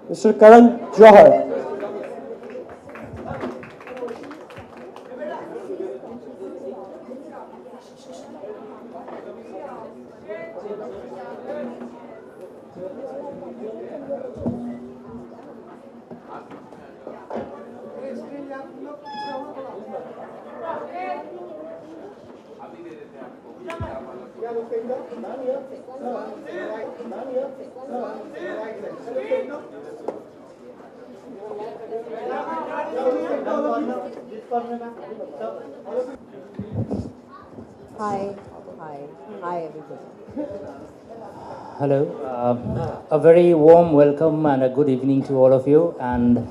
Mr. Karan Johar. Hi, everybody. Hello. A very warm welcome and a good evening to all of you. And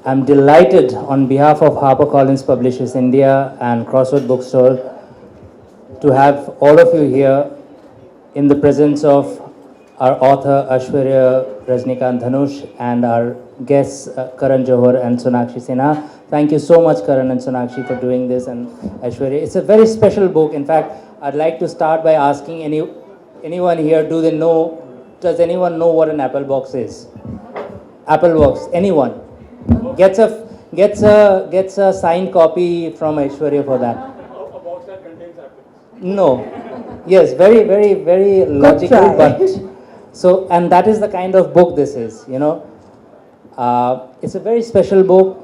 I'm delighted on behalf of HarperCollins Publishers India and Crossword Bookstore to have all of you here in the presence of our author Aishwarya Rajinikanth Dhanush and our guests Karan Johar and Sonakshi Sinha. Thank you so much, Karan and Sonakshi, for doing this, and Aishwarya. It's a very special book. In fact, I'd like to start by asking anyone here, does anyone know what an apple box is? Apple box, anyone? Gets a signed copy from Aishwarya for that. A box that contains apples. No. Yes, very, very, very logical, but so, and that is the kind of book this is, you know. It's a very special book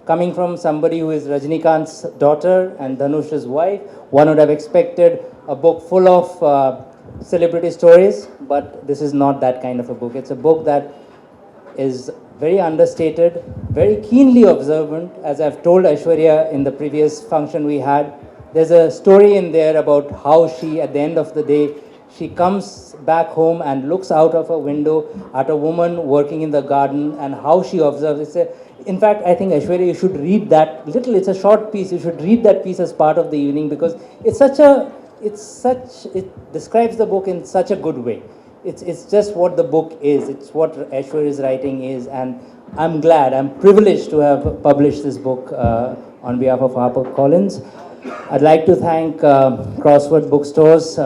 coming from somebody who is Rajinikanth's daughter and Dhanush's wife. One would have expected a book full of celebrity stories, but this is not that kind of a book. It's a book that is very understated, very keenly observant. As I've told Aishwarya in the previous function we had, there's a story in there about how she, at the end of the day, she comes back home and looks out of a window at a woman working in the garden and how she observes. In fact, I think, Aishwarya, you should read that little, it's a short piece, you should read that piece as part of the evening, because it describes the book in such a good way. It's just what the book is, it's what Aishwarya's writing is, and I'm glad, I'm privileged to have published this book on behalf of HarperCollins. I'd like to thank Crossword Bookstores,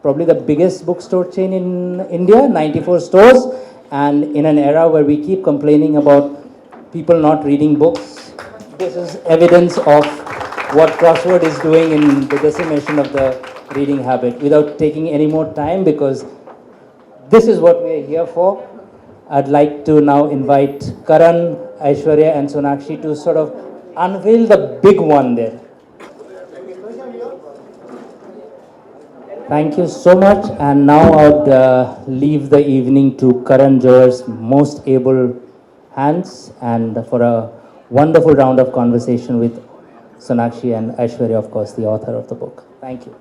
probably the biggest bookstore chain in India, 94 stores, and in an era where we keep complaining about people not reading books, this is evidence of what Crossword is doing in the decimation of the reading habit. Without taking any more time, because this is what we are here for, I'd like to now invite Karan, Aishwarya and Sonakshi to sort of unveil the big one there. Thank you so much, and now I would leave the evening to Karan Johar's most able hands and for a wonderful round of conversation with Sonakshi and Aishwarya, of course, the author of the book. Thank you.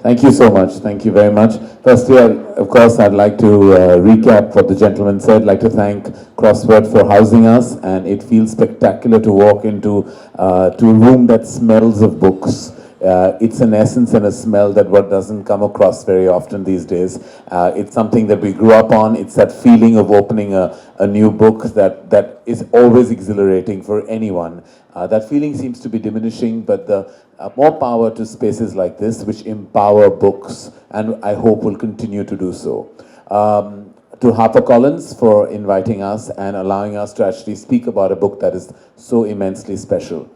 Thank you so much. Thank you very much. Firstly, of course, I'd like to recap what the gentleman said. I'd like to thank Crossword for housing us, and it feels spectacular to walk into to a room that smells of books. It's an essence and a smell that what doesn't come across very often these days. It's something that we grew up on. It's that feeling of opening a new book that is always exhilarating for anyone. That feeling seems to be diminishing, but the more power to spaces like this, which empower books, and I hope will continue to do so. To HarperCollins for inviting us and allowing us to actually speak about a book that is so immensely special.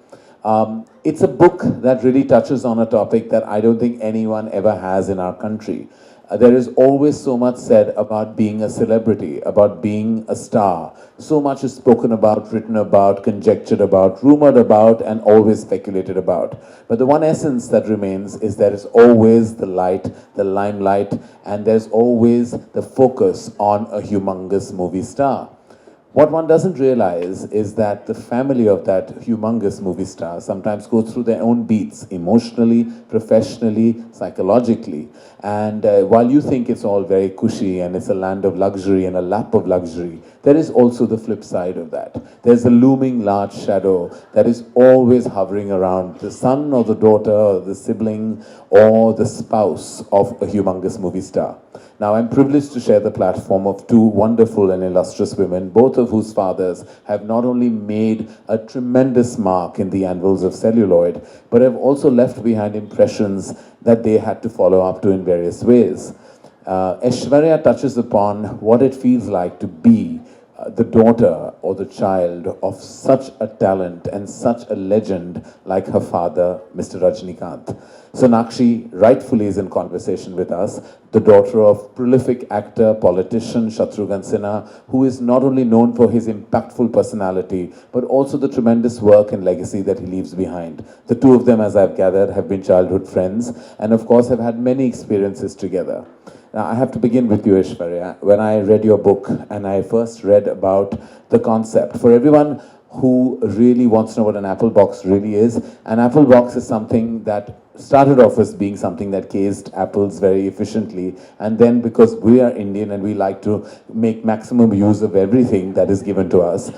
It's a book that really touches on a topic that I don't think anyone ever has in our country. There is always so much said about being a celebrity, about being a star. So much is spoken about, written about, conjectured about, rumored about, and always speculated about. But the one essence that remains is there is always the light, the limelight, and there's always the focus on a humongous movie star. What one doesn't realize is that the family of that humongous movie star sometimes goes through their own beats emotionally, professionally, psychologically. And while you think it's all very cushy and it's a land of luxury and a lap of luxury, there is also the flip side of that. There's a looming large shadow that is always hovering around the son or the daughter or the sibling or the spouse of a humongous movie star. Now, I'm privileged to share the platform of two wonderful and illustrious women, both of whose fathers have not only made a tremendous mark in the anvils of celluloid, but have also left behind impressions that they had to follow up to in various ways. Aishwarya touches upon what it feels like to be the daughter or the child of such a talent and such a legend like her father, Mr. Rajinikanth. Sonakshi rightfully is in conversation with us, the daughter of prolific actor, politician Shatrughan Sinha, who is not only known for his impactful personality, but also the tremendous work and legacy that he leaves behind. The two of them, as I've gathered, have been childhood friends and of course have had many experiences together. Now, I have to begin with you, Aishwarya. When I read your book and I first read about the concept, for everyone who really wants to know what an apple box really is, an apple box is something that started off as being something that cased apples very efficiently, and then because we are Indian and we like to make maximum use of everything that is given to us,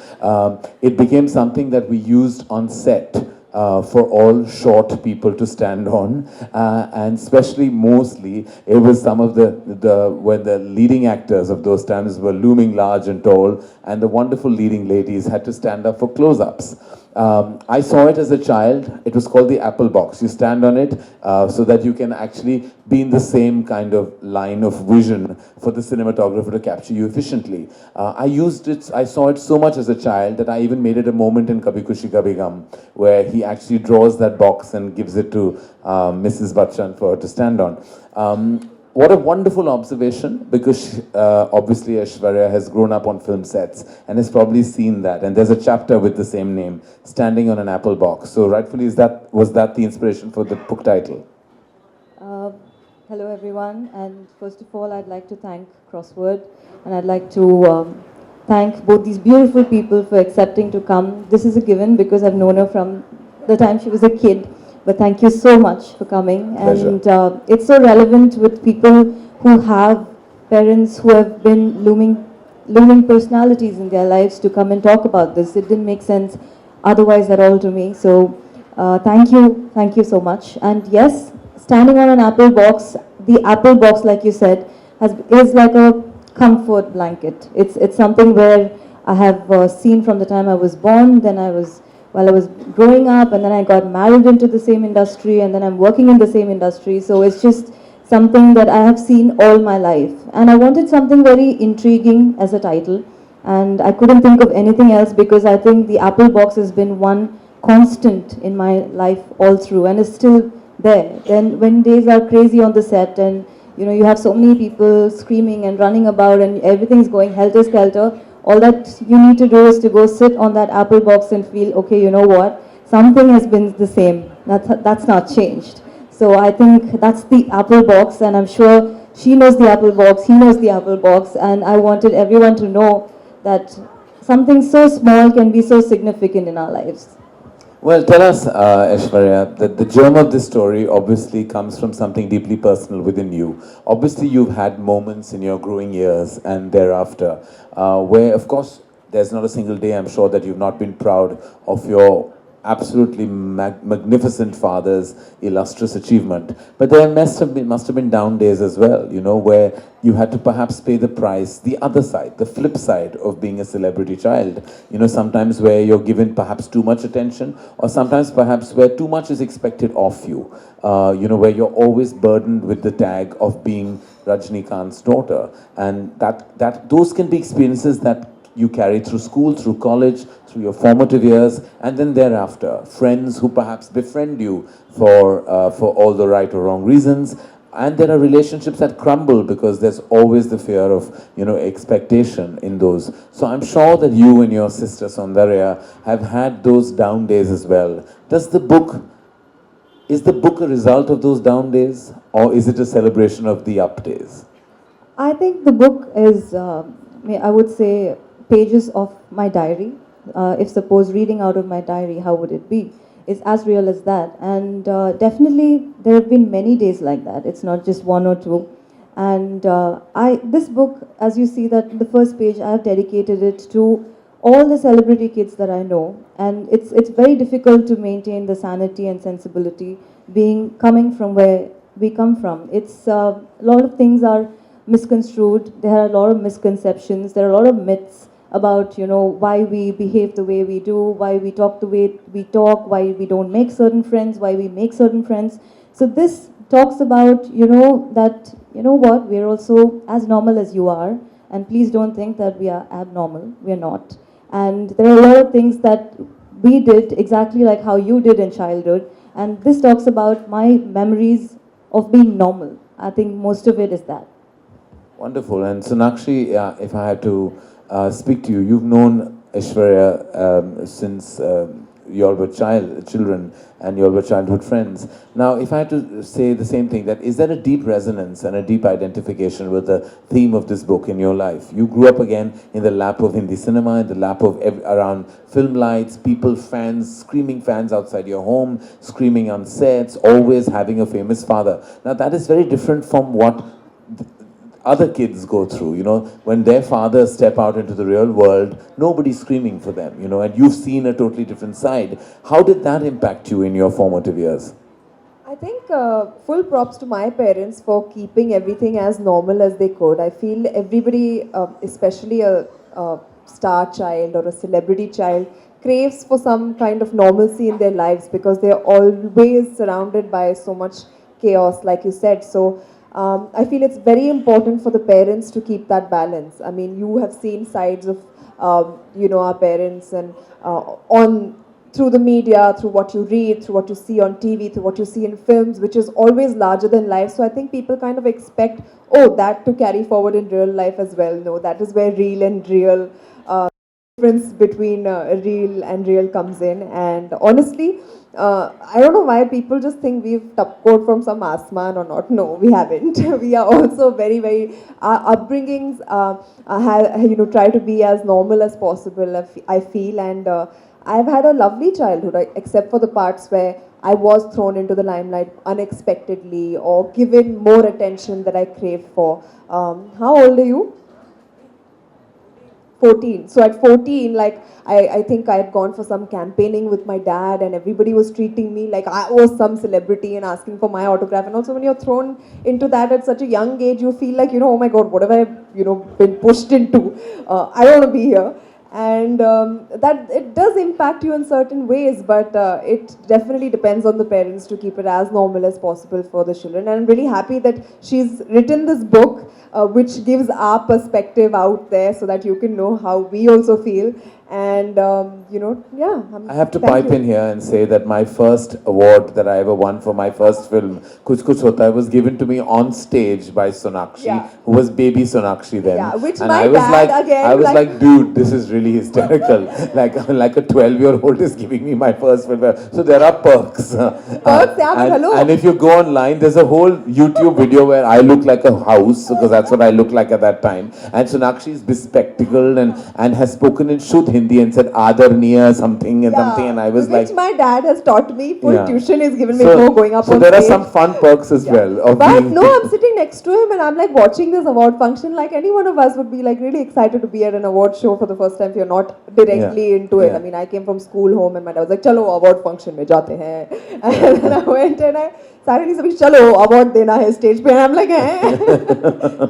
it became something that we used on set. For all short people to stand on, and especially mostly it was some of when the leading actors of those times were looming large and tall, and the wonderful leading ladies had to stand up for close-ups. I saw it as a child. It was called the apple box. You stand on it so that you can actually be in the same kind of line of vision for the cinematographer to capture you efficiently. I saw it so much as a child that I even made it a moment in Kabhi Khushi Kabhi Gham, where he actually draws that box and gives it to Mrs. Bachchan for her to stand on. What a wonderful observation, because obviously Aishwarya has grown up on film sets and has probably seen that. And there's a chapter with the same name, Standing on an Apple Box. So rightfully, was that the inspiration for the book title? Hello everyone, and first of all I'd like to thank Crossword, and I'd like to thank both these beautiful people for accepting to come. This is a given because I've known her from the time she was a kid. But thank you so much for coming. Pleasure. And it's so relevant with people who have parents who have been looming personalities in their lives to come and talk about this. It didn't make sense otherwise at all to me. So thank you so much. And yes, standing on an apple box, the apple box, like you said, is like a comfort blanket. It's something where I have seen from the time I was born, then while I was growing up, and then I got married into the same industry, and then I'm working in the same industry. So it's just something that I have seen all my life. And I wanted something very intriguing as a title, and I couldn't think of anything else because I think the apple box has been one constant in my life all through, and is still there. Then when days are crazy on the set, and you have so many people screaming and running about, and everything's going helter-skelter, all that you need to do is to go sit on that apple box and feel, okay, you know what? Something has been the same. That's not changed. So I think that's the apple box, and I'm sure she knows the apple box, he knows the apple box, and I wanted everyone to know that something so small can be so significant in our lives. Well, tell us, Aishwarya, that the germ of this story obviously comes from something deeply personal within you. Obviously, you've had moments in your growing years and thereafter where, of course, there's not a single day, I'm sure, that you've not been proud of your absolutely magnificent father's illustrious achievement. But there must have been down days as well, where you had to perhaps pay the price, the other side, the flip side of being a celebrity child. Sometimes where you're given perhaps too much attention, or sometimes perhaps where too much is expected of you. Where you're always burdened with the tag of being Rajinikanth's daughter. And those can be experiences that you carry through school, through college, through your formative years, and then thereafter, friends who perhaps befriend you for all the right or wrong reasons, and there are relationships that crumble because there's always the fear of expectation in those. So I'm sure that you and your sister Saundarya have had those down days as well. Is the book a result of those down days, or is it a celebration of the up days? I think the book is, I would say, pages of my diary. If suppose reading out of my diary, how would it be? It's as real as that. And definitely there have been many days like that. It's not just one or two. And this book, as you see that in the first page, I have dedicated it to all the celebrity kids that I know. And it's very difficult to maintain the sanity and sensibility coming from where we come from. It's a lot of things are misconstrued. There are a lot of misconceptions. There are a lot of myths about, why we behave the way we do, why we talk the way we talk, why we don't make certain friends, why we make certain friends. So this talks about, that, what, we're also as normal as you are. And please don't think that we are abnormal. We're not. And there are a lot of things that we did exactly like how you did in childhood. And this talks about my memories of being normal. I think most of it is that. Wonderful. And Sonakshi, if I had to speak to you, you've known Aishwarya since you all were children and you all were childhood friends. Now, if I had to say the same thing, that is there a deep resonance and a deep identification with the theme of this book in your life? You grew up again in the lap of Hindi cinema, in the lap of around film lights, people, fans, screaming fans outside your home, screaming on sets, always having a famous father. Now, that is very different from what other kids go through, when their fathers step out into the real world, nobody's screaming for them, and you've seen a totally different side. How did that impact you in your formative years? I think full props to my parents for keeping everything as normal as they could. I feel everybody, especially a star child or a celebrity child, craves for some kind of normalcy in their lives because they're always surrounded by so much chaos, like you said. So I feel it's very important for the parents to keep that balance. I mean, you have seen sides of, our parents and through the media, through what you read, through what you see on TV, through what you see in films, which is always larger than life. So I think people kind of expect, that to carry forward in real life as well. No, that is where real and real, difference between real and real comes in. And honestly, I don't know why people just think we've tapcoed from some asman or not. No, we haven't. We are also very, very, our upbringings try to be as normal as possible, I feel. And I've had a lovely childhood, except for the parts where I was thrown into the limelight unexpectedly or given more attention that I craved for. How old are you? 14. So at 14, I think I had gone for some campaigning with my dad and everybody was treating me like I was some celebrity and asking for my autograph. And also when you're thrown into that at such a young age, you feel like, oh my God, what have I, been pushed into? I don't want to be here. And that it does impact you in certain ways, but it definitely depends on the parents to keep it as normal as possible for the children. And I'm really happy that she's written this book, which gives our perspective out there so that you can know how we also feel. And, I have to pipe in here and say that my first award that I ever won for my first film, Kuch Kuch Hota Hai, was given to me on stage by Sonakshi, who was baby Sonakshi then. Yeah, which and my I was dad again, I was like, dude, this is really hysterical. like a 12-year-old is giving me my first film. So there are perks. And if you go online, there's a whole YouTube video where I look like a house, because that's what I looked like at that time. And Sonakshi is bespectacled and has spoken in Shuddh Hindi and said Adarniya something and something, and I was which my dad has taught me. Full tuition is given me so, for going up so on there stage. are some fun perks as well. But no, I'm sitting next to him and I'm like watching this award function. Like any one of us would be like really excited to be at an award show for the first time if you're not directly into it. I mean, I came from school home and my dad was like, "Chalo award function mein jate hain." And then I went and I suddenly said, "Chalo award dena hai stage pe." And I'm like,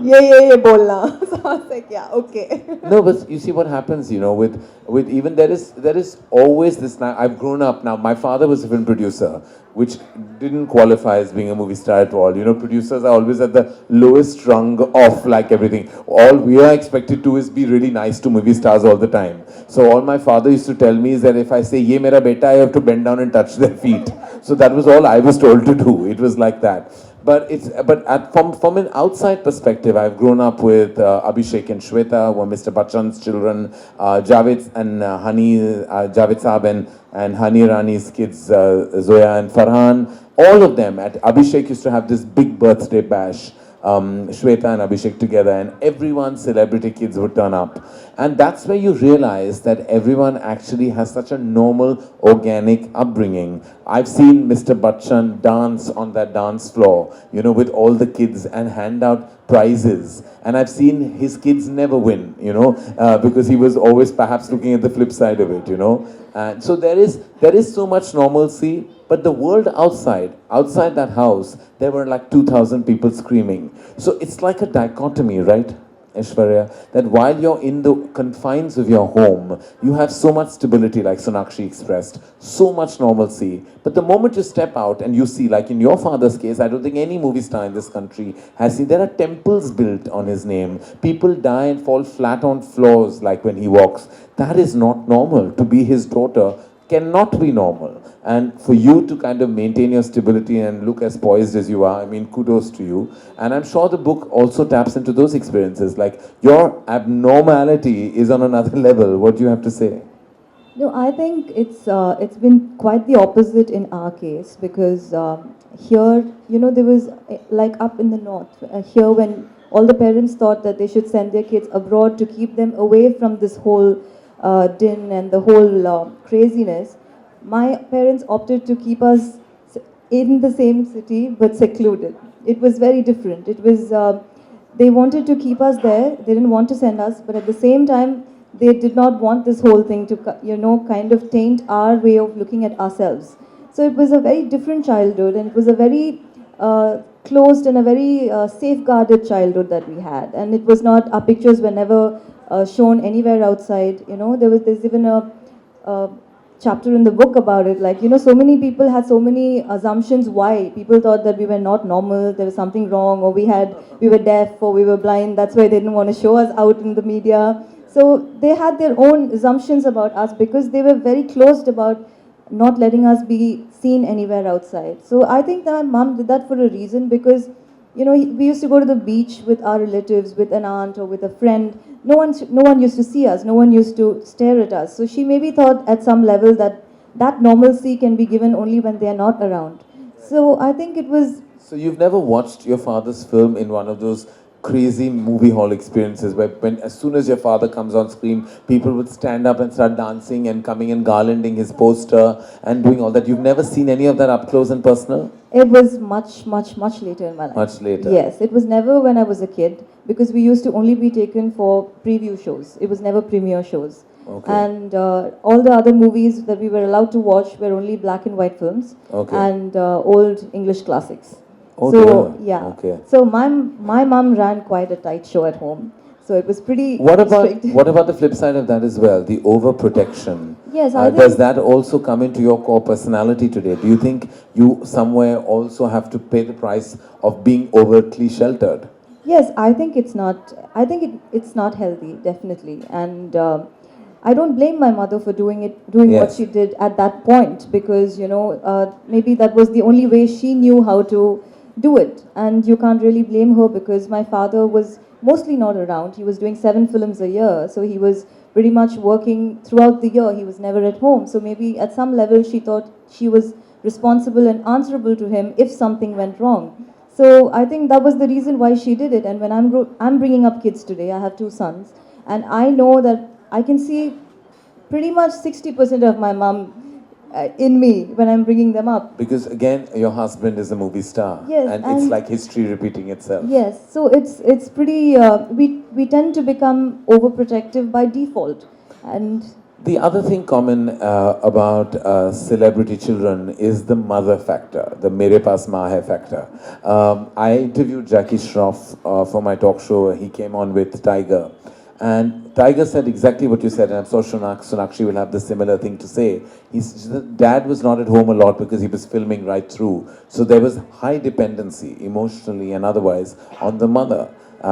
ye bolna. So I was like, yeah, okay. No, but you see what happens, with even there is always this. Now I've grown up now. My father was a film producer, which didn't qualify as being a movie star at all. Producers are always at the lowest rung of like everything. All we are expected to is be really nice to movie stars all the time. So all my father used to tell me is that if I say "Ye mera beta," I have to bend down and touch their feet. So that was all I was told to do. It was like that. But from an outside perspective, I've grown up with Abhishek and Shweta, who are Mr. Bachchan's children, Javed and Javed Saab and Hani Rani's kids, Zoya and Farhan. All of them. Abhishek used to have this big birthday bash Shweta and Abhishek together, and everyone's celebrity kids would turn up. And that's where you realize that everyone actually has such a normal, organic upbringing. I've seen Mr. Bachchan dance on that dance floor, you know, with all the kids and hand out prizes. And I've seen his kids never win, you know, because he was always perhaps looking at the flip side of it, you know. And so there is so much normalcy, but the world outside that house, there were like 2,000 people screaming. So it's like a dichotomy, right, Aishwarya, that while you're in the confines of your home, you have so much stability, like Sonakshi expressed, so much normalcy. But the moment you step out and you see, like in your father's case, I don't think any movie star in this country has seen, there are temples built on his name. People die and fall flat on floors like when he walks. That is not normal. To be his daughter cannot be normal. And for you to kind of maintain your stability and look as poised as you are, I mean, kudos to you. And I'm sure the book also taps into those experiences. Like, your abnormality is on another level. What do you have to say? No, I think it's been quite the opposite in our case, because here, you know, there was like up in the north, here when all the parents thought that they should send their kids abroad to keep them away from this whole din and the whole craziness. My parents opted to keep us in the same city but secluded. It was very different. It was, they wanted to keep us there, they didn't want to send us, but at the same time, they did not want this whole thing to, you know, kind of taint our way of looking at ourselves. So it was a very different childhood, and it was a very closed and a very safeguarded childhood that we had. And it was not, our pictures were never shown anywhere outside. You know, there's even a chapter in the book about it. Like, you know, so many people had so many assumptions why. People thought that we were not normal, there was something wrong, or we were deaf, or we were blind. That's why they didn't want to show us out in the media. So they had their own assumptions about us because they were very closed about not letting us be seen anywhere outside. So I think that my mom did that for a reason, because, you know, we used to go to the beach with our relatives, with an aunt or with a friend. No one used to see us. No one used to stare at us. So she maybe thought at some level that that normalcy can be given only when they are not around. So I think it was... So you've never watched your father's film in one of those crazy movie hall experiences where as soon as your father comes on screen, people would stand up and start dancing and coming and garlanding his poster and doing all that. You've never seen any of that up close and personal? It was much later in my life. Much later. Yes, it was never when I was a kid, because we used to only be taken for preview shows. It was never premiere shows. Okay. And all the other movies that we were allowed to watch were only black and white films. Okay. And old English classics. Oh, so dear. yeah. Okay. So my mum ran quite a tight show at home. So it was pretty strict. What about the flip side of that as well, the overprotection? Yes, I think... Does that also come into your core personality today? Do you think you somewhere also have to pay the price of being overtly sheltered? Yes, I think it's not. I think it's not healthy, definitely, and I don't blame my mother for doing Yes. what she did at that point, because, you know, maybe that was the only way she knew how to do it, and you can't really blame her, because my father was mostly not around. He was doing 7 films a year, so he was pretty much working throughout the year. He was never at home, so maybe at some level she thought she was responsible and answerable to him if something went wrong. So I think that was the reason why she did it. And when I'm bringing up kids today, I have 2 sons, and I know that I can see pretty much 60% of my mom in me when I'm bringing them up. Because again, your husband is a movie star. Yes, and it's like history repeating itself. Yes, so it's pretty, we tend to become overprotective by default. And the other thing common about celebrity children is the mother factor, the mere paas maa hai factor. I interviewed Jackie Shroff for my talk show. He came on with Tiger. And Tiger said exactly what you said, and I'm sure Sonakshi will have the similar thing to say. He said dad was not at home a lot because he was filming right through. So there was high dependency, emotionally and otherwise, on the mother.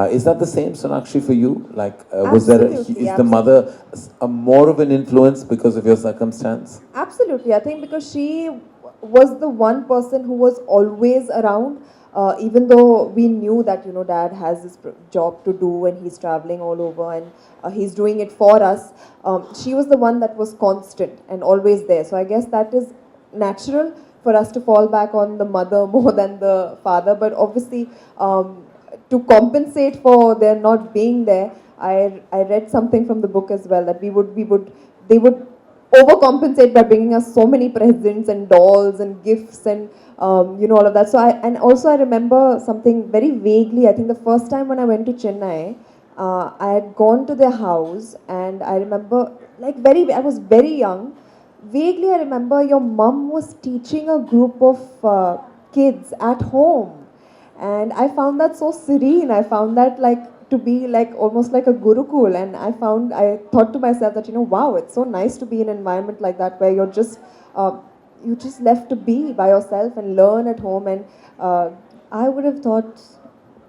Is that the same, Sonakshi, for you? Like, is the mother more of an influence because of your circumstance? Absolutely. I think because she was the one person who was always around. Even though we knew that, you know, dad has this job to do and he's traveling all over and he's doing it for us, she was the one that was constant and always there. So I guess that is natural for us to fall back on the mother more than the father. But obviously, to compensate for their not being there, I read something from the book as well, that they would overcompensate by bringing us so many presents and dolls and gifts and all of that. So and also I remember something very vaguely. I think the first time when I went to Chennai, I had gone to their house, and I remember, like, I was very young. Vaguely I remember your mum was teaching a group of kids at home, and I found that so serene. I found that like to be like almost like a gurukul, and I thought to myself that, wow, it's so nice to be in an environment like that where you just left to be by yourself and learn at home. And I would have thought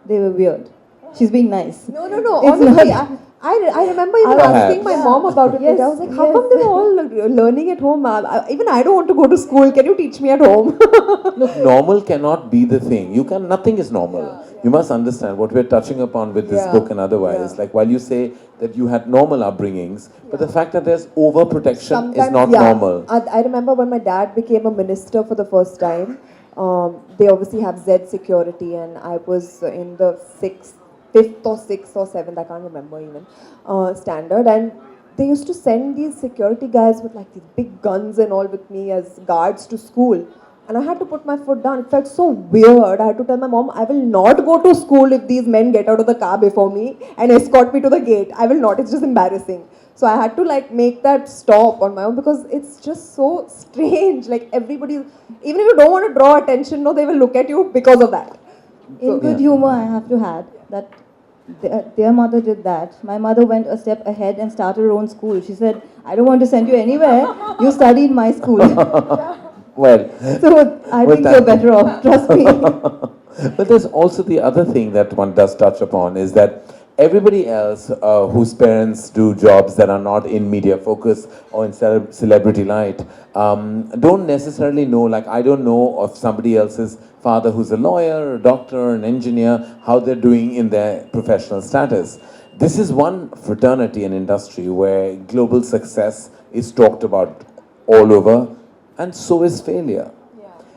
they were weird. She's being nice. no, It's honestly, not- I remember even asking my mom about it. Yes, I was like, how yes. come they were all learning at home? Even I don't want to go to school. Can you teach me at home? Look, normal cannot be the thing. Nothing is normal. You must understand what we're touching upon with this book and otherwise. Yeah. Like, while you say that you had normal upbringings, but the fact that there's overprotection is not yeah. normal. I remember when my dad became a minister for the first time. They obviously have Z security, and I was in the fifth or sixth or seventh, I can't remember even, standard, and they used to send these security guys with like these big guns and all with me as guards to school, and I had to put my foot down. It felt so weird. I had to tell my mom, I will not go to school if these men get out of the car before me and escort me to the gate. I will not. It's just embarrassing. So I had to like make that stop on my own, because it's just so strange. Like, everybody, even if you don't want to draw attention, no, they will look at you because of that. In good humor, I have to add that their mother did that. My mother went a step ahead and started her own school. She said, I don't want to send you anywhere. You study in my school. Well, So I think you're better off, trust me. but there's also the other thing that one does touch upon is that everybody else whose parents do jobs that are not in media focus or in celebrity light don't necessarily know, like, I don't know of somebody else's father who's a lawyer, a doctor, an engineer, how they're doing in their professional status. This is one fraternity and industry where global success is talked about all over, and so is failure.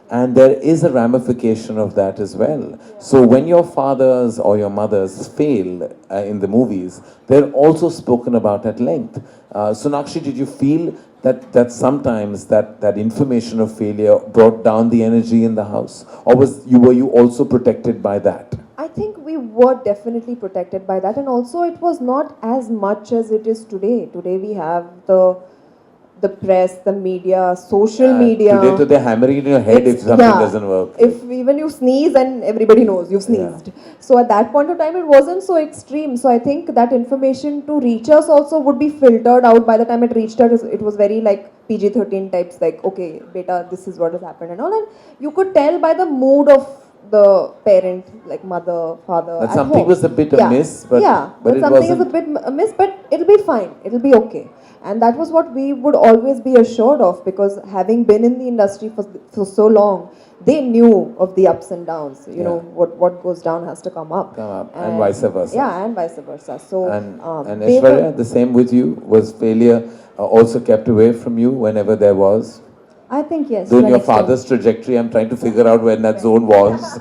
And there is a ramification of that as well. So when your fathers or your mothers fail in the movies, they're also spoken about at length. Sonakshi, did you feel that sometimes that information of failure brought down the energy in the house? Or were you also protected by that? I think we were definitely protected by that, and also it was not as much as it is today. Today we have the press, the media, social media. Today they're hammering it in your head if something doesn't work. If even you sneeze and everybody knows you've sneezed. Yeah. So at that point of time it wasn't so extreme. So I think that information to reach us also would be filtered out. By the time it reached us, it was very like PG-13 types, like, okay, beta, this is what has happened and all. And you could tell by the mood of the parent, like mother, father. That at something home. was a bit amiss, but that it something is a wasn't. bit amiss, but it'll be fine. It'll be okay. And that was what we would always be assured of, because having been in the industry for so long, they knew of the ups and downs. You know, what goes down has to come up. And vice versa. Yeah, and vice versa. So And Aishwarya, the same with you? Was failure also kept away from you whenever there was? I think yes. Though in to an your extent. father's trajectory, I'm trying to figure out when that zone was.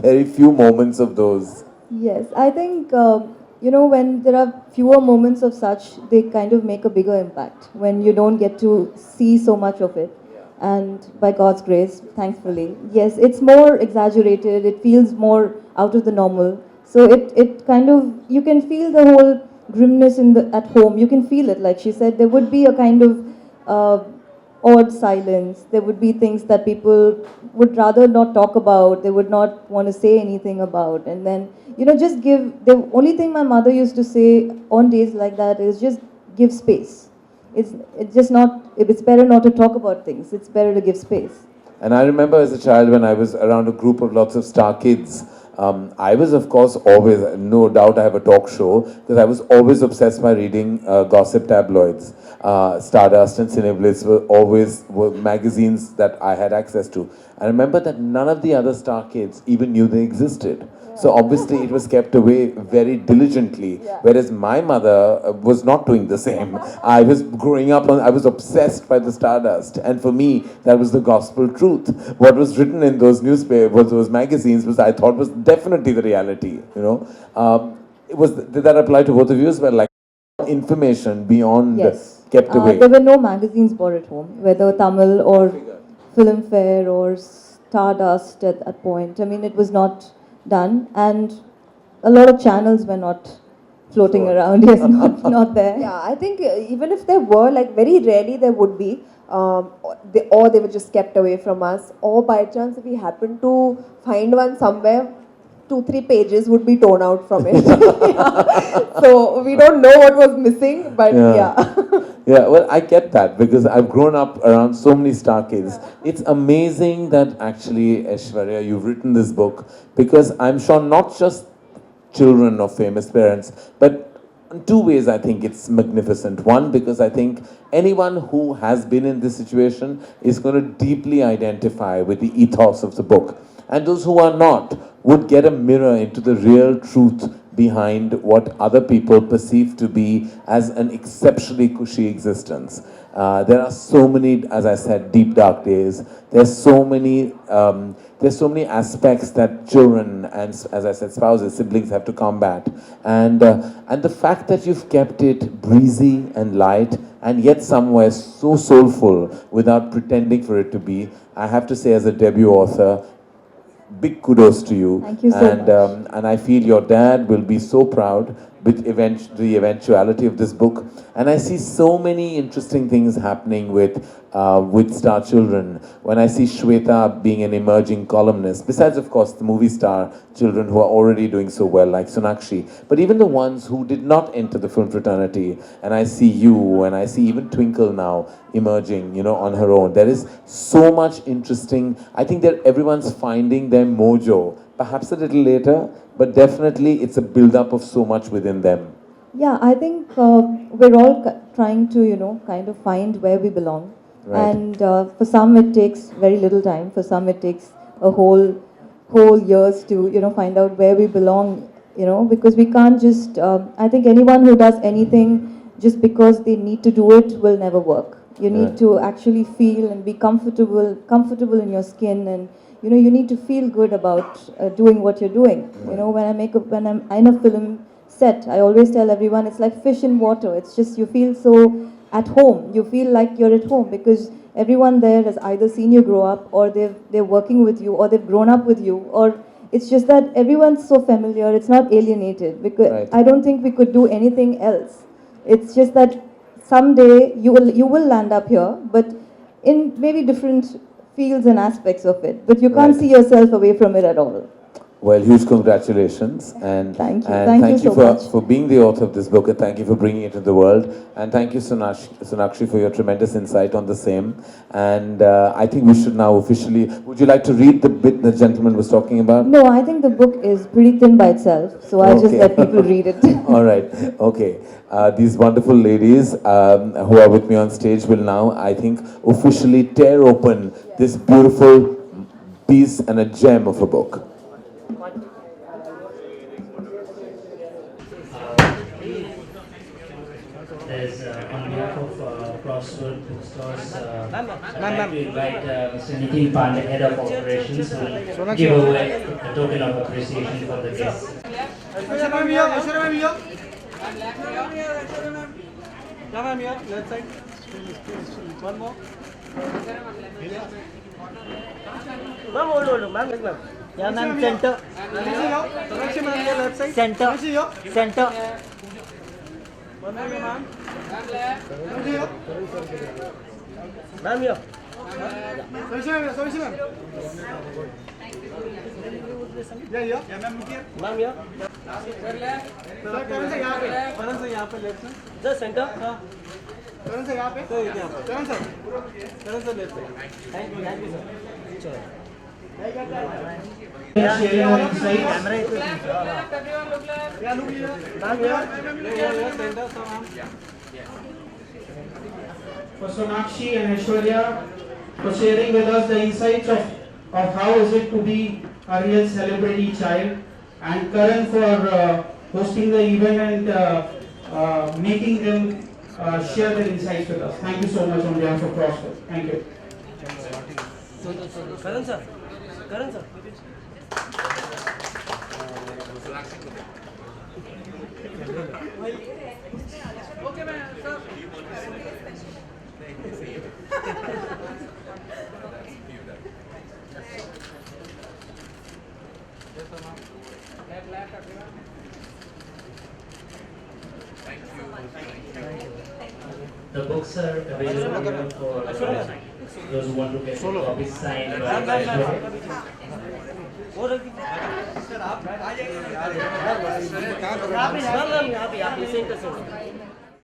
Very few moments of those. Yes, I think, when there are fewer moments of such, they kind of make a bigger impact when you don't get to see so much of it. And by God's grace, thankfully, yes, it's more exaggerated, it feels more out of the normal. So it kind of, you can feel the whole grimness at home, you can feel it. Like she said, there would be a kind of odd silence. There would be things that people would rather not talk about, they would not want to say anything about. And then, just the only thing my mother used to say on days like that is just give space. It's just not, it's better not to talk about things, it's better to give space. And I remember as a child when I was around a group of lots of star kids, I was, of course, always, no doubt I have a talk show, because I was always obsessed by reading gossip tabloids. Stardust and Cinebliss were magazines that I had access to. I remember that none of the other star kids even knew they existed. So obviously it was kept away very diligently, whereas my mother was not doing the same. I was growing up I was obsessed by the Stardust, and for me that was the gospel truth. What was written in those newspapers, those magazines, was, I thought, was definitely the reality. Did that apply to both of you as well? Like information beyond Yes. kept away. There were no magazines bought at home, whether Tamil or Filmfare or Stardust at that point. I mean, it was not done, and a lot of channels were not floating around. Yes, not there. Yeah, I think even if there were, like very rarely there would be, or they were just kept away from us, or by chance if we happened to find one somewhere, 2-3 pages would be torn out from it. Yeah. So we don't know what was missing, but yeah. Yeah, well, I get that because I've grown up around so many star kids. It's amazing that actually, Aishwarya, you've written this book, because I'm sure not just children of famous parents, but in two ways I think it's magnificent. One, because I think anyone who has been in this situation is going to deeply identify with the ethos of the book. And those who are not would get a mirror into the real truth behind what other people perceive to be as an exceptionally cushy existence. There are so many, as I said, deep dark days. There's so many aspects that children and, as I said, spouses, siblings have to combat. And the fact that you've kept it breezy and light, and yet somewhere so soulful without pretending for it to be, I have to say, as a debut author, big kudos to you. Thank you so much. And I feel your dad will be so proud with the eventuality of this book. And I see so many interesting things happening with Star Children. When I see Shweta being an emerging columnist, besides of course the movie star children who are already doing so well, like Sonakshi, but even the ones who did not enter the film fraternity, and I see you, and I see even Twinkle now emerging, on her own. There is so much interesting. I think that everyone's finding their mojo, perhaps a little later, but definitely it's a build-up of so much within them. Yeah, I think we're all trying to, kind of find where we belong. Right. And for some it takes very little time. For some it takes a whole years to, find out where we belong, because we can't just, I think anyone who does anything just because they need to do it will never work. You need to actually feel and be comfortable in your skin, and you need to feel good about doing what you're doing. When I'm in a film set, I always tell everyone it's like fish in water. It's just you feel so at home. You feel like you're at home because everyone there has either seen you grow up, or they're working with you, or they've grown up with you, or it's just that everyone's so familiar. It's not alienated, because I don't think we could do anything else. It's just that someday you will land up here, but in maybe different fields and aspects of it. But you can't see yourself away from it at all. Well, huge congratulations, and Thank you. And Thank you so much. for being the author of this book, and thank you for bringing it to the world, and thank you, Sonakshi, for your tremendous insight on the same. And I think we should now officially. Would you like to read the bit the gentleman was talking about? No, I think the book is pretty thin by itself, so I'll just let people read it. All right. Okay. These wonderful ladies who are with me on stage will now, I think, officially tear open this beautiful piece and a gem of a book. There's, on behalf of Crossword Bookstores, I'd like to invite Mr. Nitin Pandey, Head of Operations, who will give away a token of appreciation for the guests. Aishwarya ma'am here. Aishwarya ma'am here. Yeah, ma'am here. Left side. One more. Ma'am, hold. Ma'am, like ma'am. Yeah, ma'am, center. Sonakshi ma'am here. Left side. Center. Sonakshi here. Center. One more, ma'am. Ma'am here. Ma'am here. Sonakshi ma'am. Yeah, ma'am here. Ma'am here. करण से यहाँ पे left में just centre हाँ करण से यहाँ पे तो यहाँ पे Karan sir left thank you sir camera for Sonakshi and Aishwarya for sharing with us the insights of how is it to be a real celebrity child, and Karan for hosting the event and making them share their insights with us. Thank you so much on behalf of CrossFit. Thank you. Karan sir. Karan sir. Okay, man, sir. The books are available here for those who want to get copies signed by Aishwarya. आप ही centre से